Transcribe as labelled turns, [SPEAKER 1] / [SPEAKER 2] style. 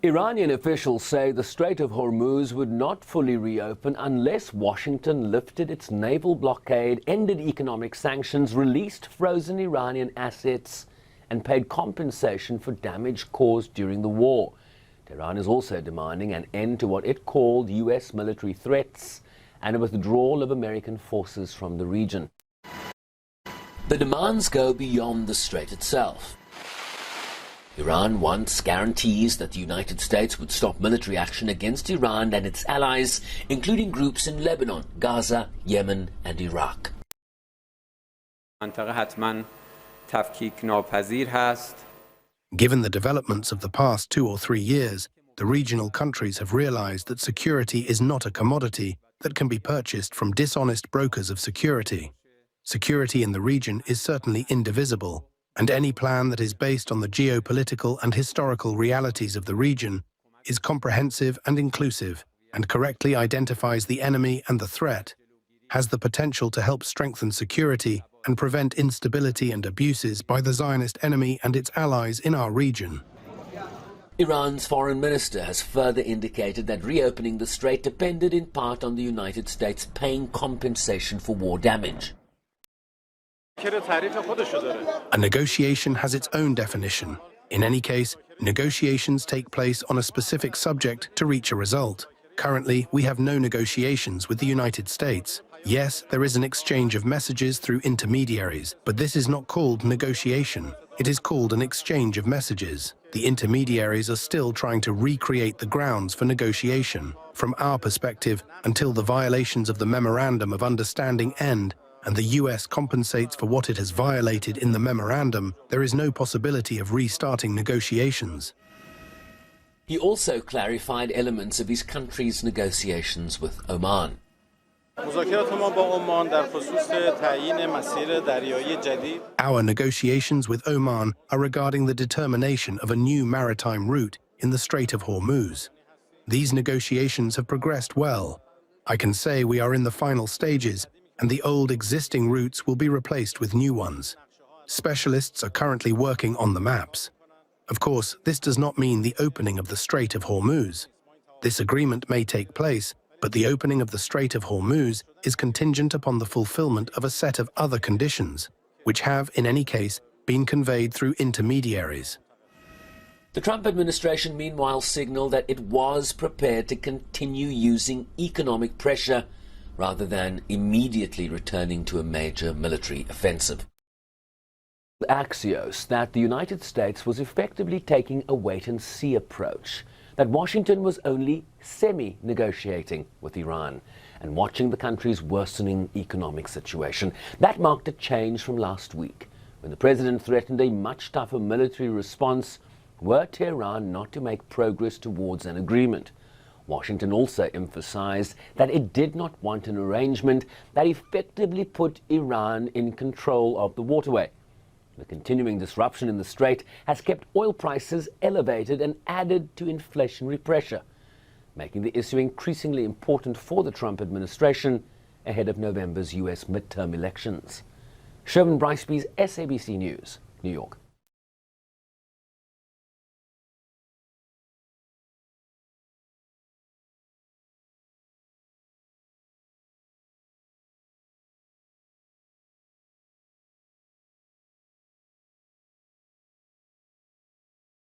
[SPEAKER 1] Iranian officials say the Strait of Hormuz would not fully reopen unless Washington lifted its naval blockade, ended economic sanctions, released frozen Iranian assets, and paid compensation for damage caused during the war. Tehran is also demanding an end to what it called U.S. military threats and a withdrawal of American forces from the region. The demands go beyond the strait itself. Iran wants guarantees that the United States would stop military action against Iran and its allies, including groups in Lebanon, Gaza, Yemen, and Iraq.
[SPEAKER 2] Given the developments of the past 2 or 3 years, the regional countries have realized that security is not a commodity that can be purchased from dishonest brokers of security. Security in the region is certainly indivisible, and any plan that is based on the geopolitical and historical realities of the region is comprehensive and inclusive, and correctly identifies the enemy and the threat, has the potential to help strengthen security and prevent instability and abuses by the Zionist enemy and its allies in our region.
[SPEAKER 1] Iran's foreign minister has further indicated that reopening the strait depended in part on the United States paying compensation for war damage.
[SPEAKER 2] A negotiation has its own definition. In any case, negotiations take place on a specific subject to reach a result. Currently, we have no negotiations with the United States. Yes, there is an exchange of messages through intermediaries, but this is not called negotiation. It is called an exchange of messages. The intermediaries are still trying to recreate the grounds for negotiation. From our perspective, until the violations of the Memorandum of Understanding end, and the US compensates for what it has violated in the memorandum, there is no possibility of restarting negotiations.
[SPEAKER 1] He also clarified elements of his country's negotiations with Oman.
[SPEAKER 2] Our negotiations with Oman are regarding the determination of a new maritime route in the Strait of Hormuz. These negotiations have progressed well. I can say we are in the final stages, and the old existing routes will be replaced with new ones. Specialists are currently working on the maps. Of course, this does not mean the opening of the Strait of Hormuz. This agreement may take place, but the opening of the Strait of Hormuz is contingent upon the fulfillment of a set of other conditions, which have, in any case, been conveyed through intermediaries.
[SPEAKER 1] The Trump administration, meanwhile, signaled that it was prepared to continue using economic pressure rather than immediately returning to a major military offensive. Axios that the United States was effectively taking a wait-and-see approach, that Washington was only semi-negotiating with Iran and watching the country's worsening economic situation. That marked a change from last week, when the president threatened a much tougher military response were Tehran not to make progress towards an agreement. Washington also emphasized that it did not want an arrangement that effectively put Iran in control of the waterway. The continuing disruption in the strait has kept oil prices elevated and added to inflationary pressure, making the issue increasingly important for the Trump administration ahead of November's U.S. midterm elections. Sherman Briceby's SABC News, New York.